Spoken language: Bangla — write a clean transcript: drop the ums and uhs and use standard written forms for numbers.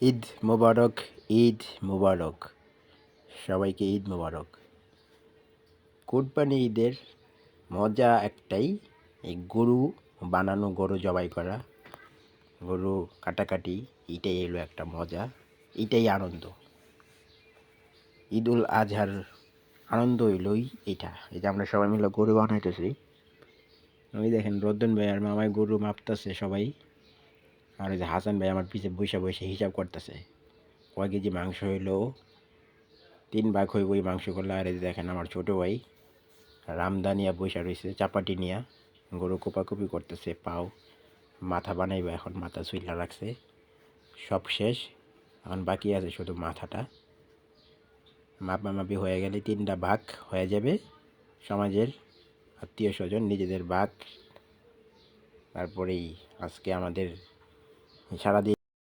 ঈদ মোবারক, ঈদ মোবারক। সবাইকে ঈদ মোবারক। কুরবানি ঈদের মজা একটাই, এই গরু বানানো, গরু জবাই করা, গরু কাটাকাটি, এটাই এলো একটা মজা, এটাই আনন্দ। ঈদুল আজহার আনন্দ হইলই এটা, এই যে আমরা সবাই মিলে গরু বানাইতেছি। ওই দেখেন রদ্দন ভাই আর মামাই গরু মাপতেছে সবাই, আর ওই যে হাসান ভাই আমার পিছে বসে বসে হিসাব করতেছে কয় কেজি মাংস হইলো। 3 ভাগ হইব এই মাংস করলে। আর এই দেখেন আমার ছোট ভাই রামদানিয়া বসে রয়েছে চাপাটি নিয়া, গরু কোপাকুপি করতেছে, পাও মাথা বানাইবে, এখন মাথা চুইলা রাখছে। সব শেষ, এখন বাকি আছে শুধু মাথাটা। মাপামাপি হয়ে গেলে 3টা ভাগ হয়ে যাবে, সমাজের আত্মীয় স্বজন নিজেদের ভাগ। তারপরেই আজকে আমাদের সারাদিন